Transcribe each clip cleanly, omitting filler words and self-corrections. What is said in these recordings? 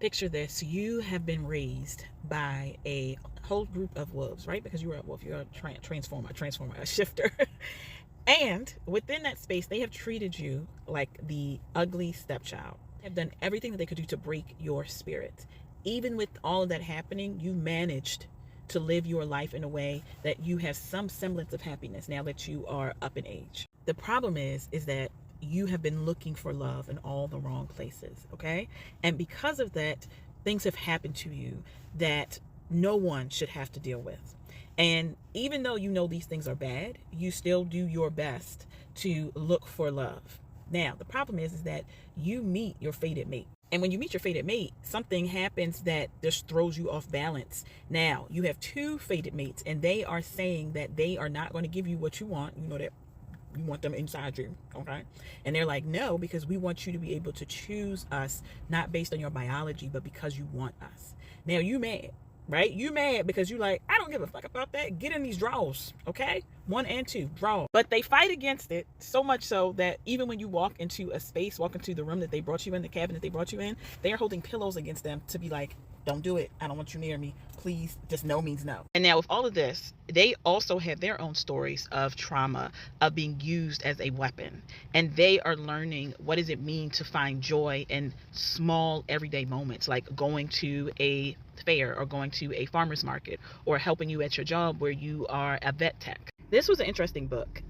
Picture this: you have been raised by a whole group of wolves, right? Because you are a wolf, you're a transformer, a shifter. And within that space, they have treated you like the ugly stepchild. They have done everything that they could do to break your spirit. Even with all of that happening, you managed to live your life in a way that you have some semblance of happiness now that you are up in age. The problem is that you have been looking for love in all the wrong places, okay? And because of that, things have happened to you that no one should have to deal with. And even though you know these things are bad, you still do your best to look for love. Now, the problem is that you meet your fated mate. And when you meet your fated mate, something happens that just throws you off balance. Now, you have two fated mates, and they are saying that they are not going to give you what you want. You know that you want them inside you, okay? And they're like, no, because we want you to be able to choose us, not based on your biology, but because you want us. Now, you mad, right? You mad because you like, I don't give a fuck about that. Get in these draws, okay? 1 and 2, draw. But they fight against it so much so that even when you walk into a space, walk into the room that they brought you in, the cabin that they brought you in, they are holding pillows against them to be like, don't do it. I don't want you near me. Please, just no means no. And now with all of this, they also have their own stories of trauma, of being used as a weapon. And they are learning what does it mean to find joy in small everyday moments, like going to a fair or going to a farmer's market or helping you at your job where you are a vet tech. This was an interesting book.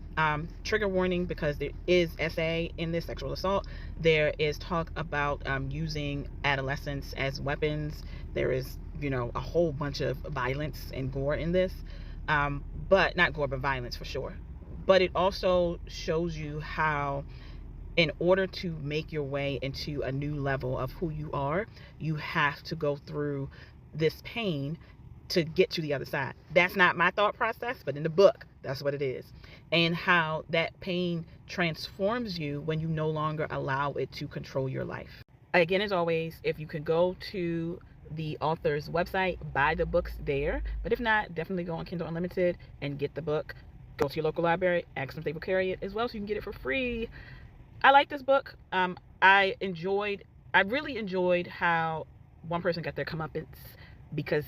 Trigger warning, because there is SA in this, sexual assault. There is talk about using adolescents as weapons. There is, a whole bunch of violence and gore in this. But not gore, but violence for sure. But it also shows you how, in order to make your way into a new level of who you are, you have to go through this pain to get to the other side. That's not my thought process, but in the book, that's what it is. And how that pain transforms you when you no longer allow it to control your life. Again, as always, if you can go to the author's website, buy the books there. But if not, definitely go on Kindle Unlimited and get the book. Go to your local library, ask them if they will carry it as well so you can get it for free. I like this book. I really enjoyed how one person got their comeuppance because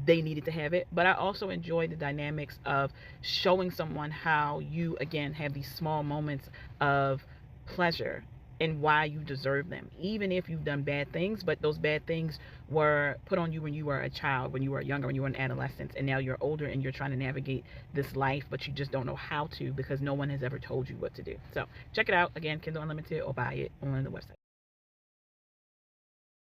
they needed to have it. But I also enjoy the dynamics of showing someone how you, again, have these small moments of pleasure and why you deserve them, even if you've done bad things. But those bad things were put on you when you were a child, when you were younger, when you were an adolescent, and now you're older and you're trying to navigate this life, but you just don't know how to because no one has ever told you what to do. So check it out. Again, Kindle Unlimited, or buy it on the website.